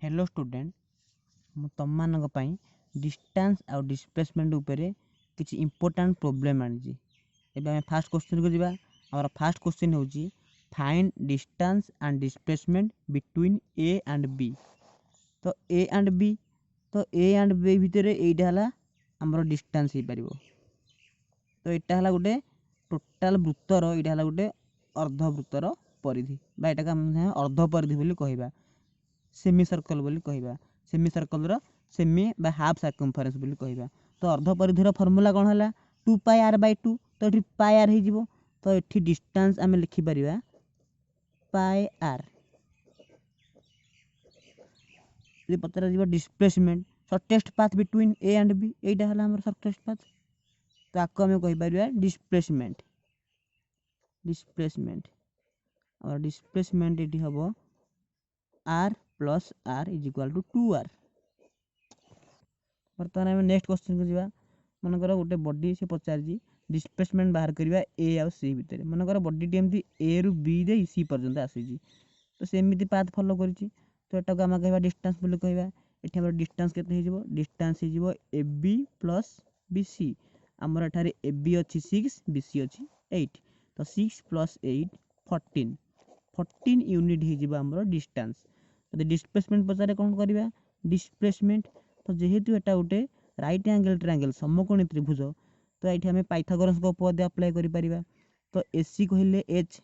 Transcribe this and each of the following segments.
Hello student मु तुम मानक पई डिस्टेंस आउ डिस्प्लेसमेंट उपरे किछि इंपोर्टेंट प्रॉब्लम आनी एबे हम फर्स्ट क्वेश्चन को जीवा। हमर फर्स्ट क्वेश्चन होची find distance and displacement between A and B. तो ए एंड बी भितर एटा हला हमर डिस्टेंस हे परिबो। तो एटा हला गुटे टोटल वृत्तर, एटा हला गुटे अर्ध वृत्तर परिधि बा एटा हम अर्ध परिधि बोली कहबा, सेमी सर्कल बोली कहबा। सेमी सर्कल रो सेमी बा हाफ सर्कमफरेंस बोली कहबा। तो अर्ध परिधिर फार्मूला कोन हला 2 पाई r बाय 2। तो एठी पाई r हे जिवो। तो एठी डिस्टेंस हम लिखि परिबा पाई r। जे पतरा जिवो displacement shortest path between A and B, एटा हला हमर शॉर्टेस्ट पाथ। तो आको हम कहि परिबा डिस्प्लेसमेंट। और डिस्प्लेसमेंट एठी हबो r plus r is equal to 2r। बर्तमान हम नेक्स्ट क्वेश्चन को जीवा। मन कर गोटे बॉडी से पचार जी डिस्प्लेसमेंट बाहर करबा ए और सी भितर। मन कर बॉडी टी एमती ए रु बी दे सी पर्यंत आसी। तो सेमिति पाथ फॉलो करिछि। तो एटा को हम कहबा डिस्टेंस बोली कहबा। एठी हमर डिस्टेंस केते हे जिवो? डिस्टेंस हे जिवो A B plus B C. हमर एठारे ए बी अछि 6, बी सी अछि 8। तो 6 प्लस 8 14 यूनिट हे जिवो हमर डिस्टेंस। तो डिस्प्लेसमेंट पचारे कोन करबा? डिस्प्लेसमेंट। तो जेहेतु एटा उटे राइट एंगल ट्रायंगल समकोणी त्रिभुज, तो एठी हमें पाइथागोरस को उपपाद्य अप्लाई करि परिबा। तो एसी कहले एच।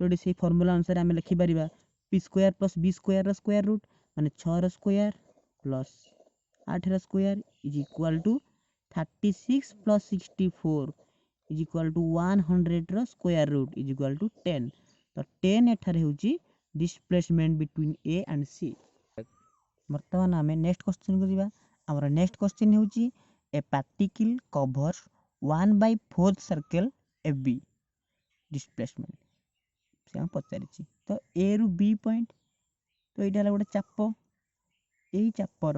तो एठी से फार्मूला अनुसार हम लिखि परिबा p square plus b square रो स्क्वायर रूट माने 6 रो स्क्वायर प्लस 8 रो square is equal to 36 plus 64 is equal to 100 रो square root is equal to 10। तो 10 एठारे होची displacement between A and C. वर्तमान आमे नेक्स्ट क्वेश्चन को जीवा। हमर नेक्स्ट क्वेश्चन होची a particle covers 1/4 circle A B displacement से हम पचारिछि। तो ए रु बी पॉइंट, तो एटा हला गोटे चाप। एही चापर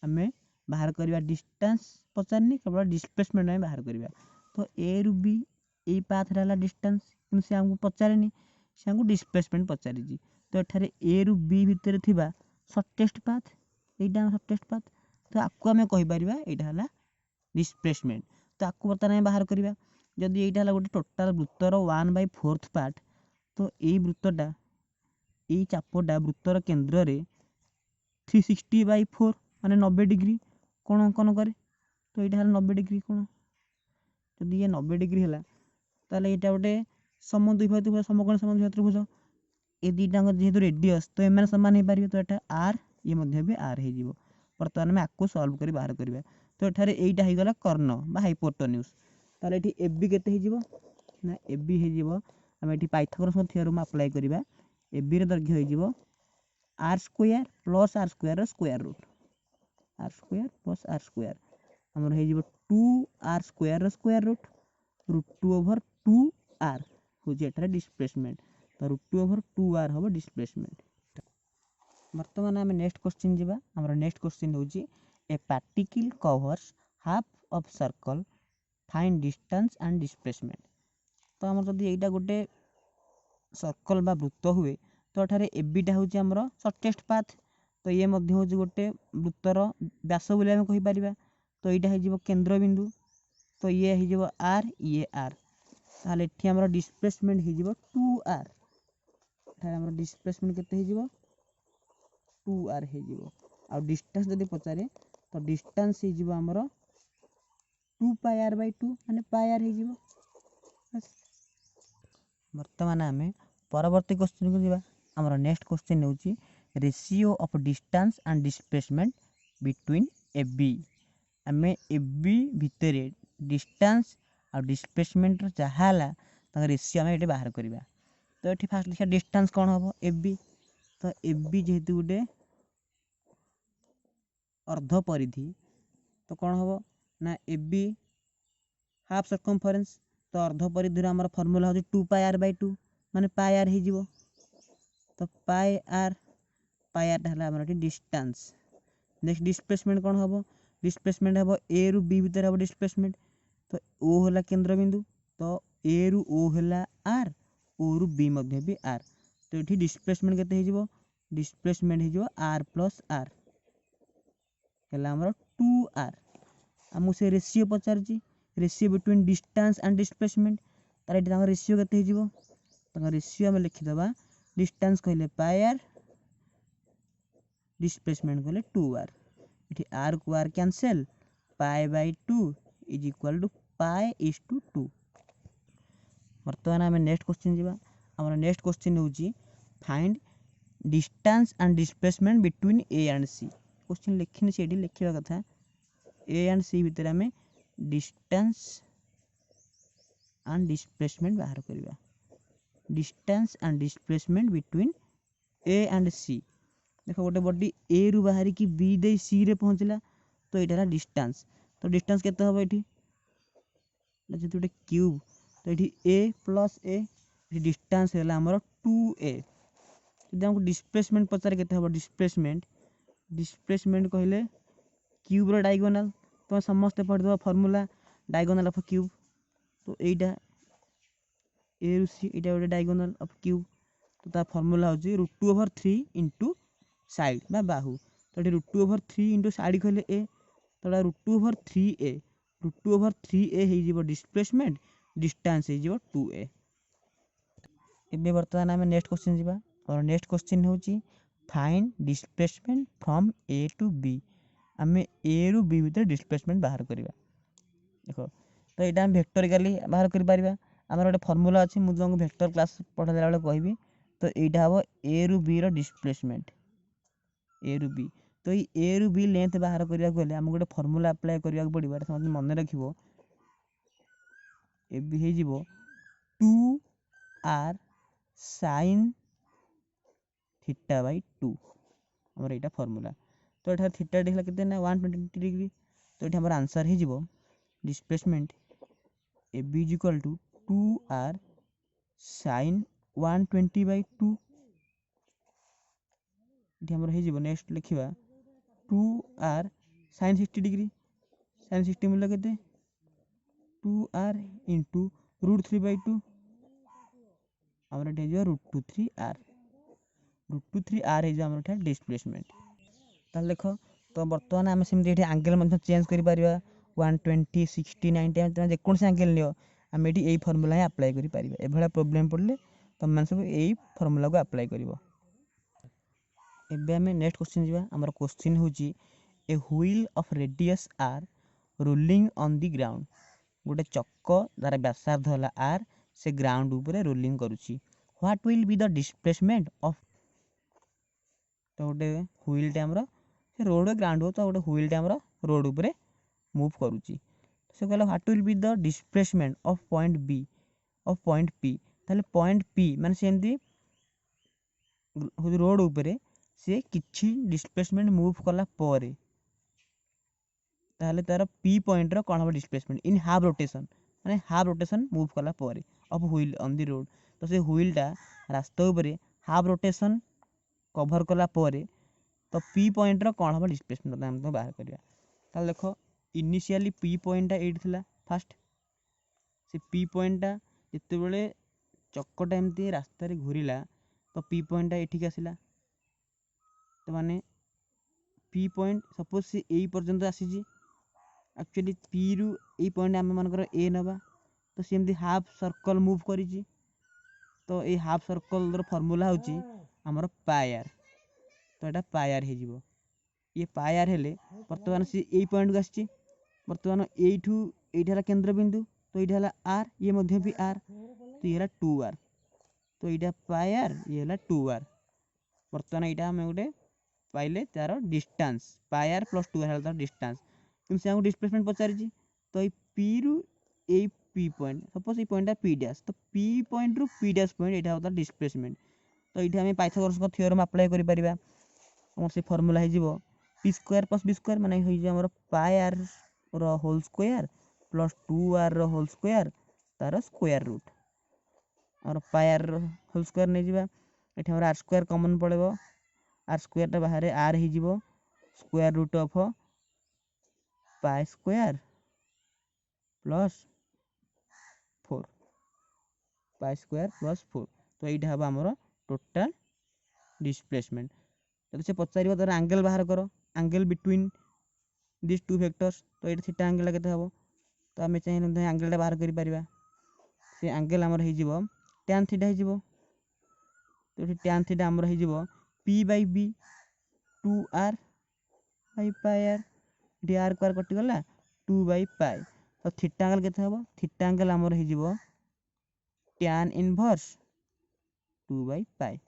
हमें बाहर करबा डिस्टेंस पचारनी, केवल डिस्प्लेसमेंट में बाहर करबा। तो ए रु बी एही पाथ हला डिस्टेंस, किन से हमको पचारेनी, से हमको डिस्प्लेसमेंट पचारिछि। तो एठारे ए रु बी भितर थिबा शॉर्टेस्ट पाथ, एटा शॉर्टेस्ट पाथ। तो आको हमें कहि परिबा एटा हला डिस्प्लेसमेंट। तो आको बर्तमान हम बाहर करबा। जदि एटा हला गोटे टोटल वृत्तर 1/4 पार्ट, तो एई वृत्तटा एई चापटा वृत्तर केंद्र रे 360/4 माने 90 डिग्री कोण अंकन करे। तो एटा हला 90 डिग्री कोण। जदि ये 90 डिग्री हला ताले एटा गोटे समद्विबाहु त्रिभुज, समकोण समद्विबाहु त्रिभुज। ए दीटा जेहेतु रेडियस, तो एमाने समान हे पारिबे। तो एटा r ये मध्ये भी r हे जिवो। वर्तमान में आको सॉल्व करी बाहर करबा। तो एठारे एइटा हे गला कर्ण बा हाइपोटेन्यूज। ताले एठी एबी केते हे जिवो ना एबी हे जिवो, हम एठी पाइथागोरस थ्योरम अप्लाई करबा। एबी रे दैर्घ्य हे जिवो r square plus r square रो square root, r square plus r square हमर हे जिवो 2r स्क्वायर रो स्क्वायर रूट √2/2r हो जे एठारे डिस्प्लेसमेंट। तो √2/2r होबो डिस्प्लेसमेंट। वर्तमान हम नेक्स्ट क्वेश्चन जीवा। हमर नेक्स्ट क्वेश्चन होची a particle covers half of circle find distance and displacement. तो हमर जदि एइटा गोटे सर्कल बा वृत्त हुए, तो एठारे एबीटा होची हमर शॉर्टेस्ट पाथ। तो ये मध्ये होची गोटे वृत्तर व्यास बोली हम कहि परिबा। तो एइटा हे जिवो केंद्र बिंदु। तो ये हे जिवो r, ये r। ताले एठी हमर डिस्प्लेसमेंट हे जिवो 2r। एठारे हमर डिस्प्लेसमेंट केते हे जिवो 2r हे जिवो। आ डिस्टेंस जदि पचारे, तो डिस्टेंस हे जिवो हमर 2 पाई r बाय 2 माने पाई r हे जिवो। वर्तमान हमें परवर्ती क्वेश्चन को जीवा। हमर नेक्स्ट क्वेश्चन होची ratio of distance and displacement between A B. हमें ए बी भितरे डिस्टेंस और डिस्प्लेसमेंट जहाला ता रेशियो हमें एटे बाहर करबा। तो एठी फास्ट लिखा डिस्टेंस कोन होबो ए बी। तो ए बी जेहेतु गुटे अर्ध परिधि, तो कोन होबो ना ए बी हाफ सर्कमफरेंस। तो अर्ध परिधि हमर फार्मूला होची 2 पाई r बाय 2 माने पाई r हे जिवो। तो पाई r हला हमर एठी डिस्टेंस। नेक्स्ट डिस्प्लेसमेंट कोन होबो? डिस्प्लेसमेंट होबो ए रु बी भितर होबो डिस्प्लेसमेंट। तो ओ हला केंद्र बिंदु, तो ए रु ओ हला r, ओ रु बी मध्ये भी r। तो एठी डिस्प्लेसमेंट केते हे जिवो डिस्प्लेसमेंट हो आर प्लस आर है 2r। आमको से ratio Pachar ratio between distance and displacement तार ये रेसीओ के रेसीओ आम लिखिदबा डिस्टेंस कहले पाई आर डिस्प्लेसमेंट कहले 2r ये आर को R cancel pi by 2 is equal to pi is to 2। बर्तमान आम नेक्स्ट क्वेश्चन जीवा आम नेक्स्ट क्वेश्चन होची find distance and displacement between A and C. Question लिखिनी से लिखा कथा ए एंड सी भितर आम डिस्टेंस एंड डिस्प्लेसमेंट बाहर करवा distance and displacement between A and C. देख गोटे बॉडी ए रु बाहर की बी दे सी रे पहुँचला तो यहाँ डिस्टेंस तो डिस्टेंस केते हम ये गोटे क्यूब तो ये ए प्लस ए डिस्टेंस है आमर 2a। जब हमको डिस्प्लेसमेंट पचारे केते हम डिस्प्लेसमेंट डिस्प्लेसमेंट कहले क्यूब रो डायगोनल तुम समस्त पढ़ी फॉर्मूला डायगोनल ऑफ क्यूब तो यहीटा ए रु सी यहाँ गोटे डायगोनल ऑफ क्यूब तो ता फॉर्मूला होची √2/3 इंटू साइड बा बाहु तो ये √2/3 इंटू साइड कहले ए तो √2/3a √2/3a हो डिस्प्लेसमेंट डिस्टेंस हो 2a। एबे वर्तमान आम नेक्स्ट क्वेश्चन जीवा और नेक्स्ट क्वेश्चन होची find displacement from A to B. आम ए रु बी भीतर डिस्प्लेसमेंट बाहर करवा देख तो यहाँ आम वेक्टोरिकली बाहर कर आम गोटे फॉर्मूला अच्छी मुझे तुमको वेक्टर क्लास पढ़ाला बेले कहबी तो यहाँ हम ए रु बी डिस्प्लेसमेंट ए रु बी तो ये ए रु बी लेंथ बाहर करने को आम गोटे फॉर्मूला अप्लाई करने को पड़ो समझ मन रख ए हो 2r sin थीटा बाई 2 आमर यहाँ फॉर्मूला तो ये थीटा देखला के 120 डिग्री तो ये आमर आंसर हो displacement A B is equal to 2r sin 120/2 ये आमर हो नेक्स्ट लिखा 2r sin 60 डिग्री sin 60 मूल्य के 2r इंटू √3/2 आमर ये √3r √3r हो डिस्प्लेसमेंट ताल देख तो बर्तमान आम सेमती एंगल चेंज कर 120 60 90 जेकोसी एंगल नियो आम ये फॉर्मूला ही अप्लाई कर प्रोब्लेम पड़े तुम मैंने सब यही फॉर्मूला को अप्लाई कर। एबे आम नेक्स्ट क्वेश्चन जीवा आमर क्वेश्चन होची a wheel of radius R rolling on the ground गोटे चक्क तार व्यासार्ध है आर से ग्राउंड ऊपर रोलिंग करुची what will be the displacement of तो गोटे व्हील टे आमर से रोड ग्राउंड हो तो गोटे व्हील टे आमर रोड ऊपर मूव करुची से कहला what will be the displacement of point B of point P ताले पॉइंट पी माने सेमती रोड ऊपर से किछि डिस्प्लेसमेंट मूव कला परे ताले तार पी पॉइंट रो कोन हो डिस्प्लेसमेंट इन हाफ रोटेशन माने हाफ रोटेशन मूव कला परे of wheel on the road तो से व्हील टा रास्ता ऊपर हाफ रोटेशन कवर कला परे तो पी पॉइंट रो कोन हो डिस्प्लेसमेंट हम तो बाहर करिया ताले देखो इनिशियली पी पॉइंट एट थिला फास्ट से पी पॉइंट जिते बड़े चक्कटा एमती रास्ता रे घूरिला तो पी पॉइंट एठिक आसिला तो माने पी पॉइंट सपोज से यही पर्यंत आसी एक्चुअली पी रु यही पॉइंट आम मानकर ए नवा तो सेमती हाफ सर्कल मूव करी तो ये हाफ सर्कल फॉर्मूला होची आमर पायर तो यहाँ पायर हो ये पायर हेले बर्तमान से यही पॉइंट को आसी बर्तमान ये केंद्र बिंदु तो ये आर ये मध्य भी आर तो ये 2r तो यहाँ पायर ये 2r बर्तमान यहाँ आम गोटे पाइले तार डिस्टेंस पायर प्लस 2r तार डिस्टेंस कि डिस्प्लेसमेंट पचारि तो ये पी रु ए पी पॉइंट सपोज ये पॉइंट पी डैश तो पी पॉइंट रु पी डैश पॉइंट यहाँ होता डिस्प्लेसमेंट तो ये आम पाइथागोरस थ्योरम अप्लाई करें से फॉर्मूला हो P square plus B square माने हो pi R whole square plus 2r whole square तार स्क्वायर रूट और पाई आर होल स्क्वायर नहीं जावा ये आर स्क्वायर कॉमन पड़ेगा आर स्क्वायर टा बाहर आर हो square root of pi square plus 4 pi square plus 4 तो यहाँ हम आमर टोटाल डिस्प्लेसमेंट जब से पचार तर आंगेल बाहर कर आंगेल बिटवीन दिस टू फैक्टर्स तो ये थीटा आंगेल के हम तो आम चाहिए आंगेल बाहर कर से आंगेल आमर हो tan थीटा हो तो ये tan थीटा आमर हो p/b 2r by pi R ये आर को आर कटिगला 2/पाई तो थीटा आंगेल के हम थीटा आंगेल आमर हो tan इनवर्स 2/पाई।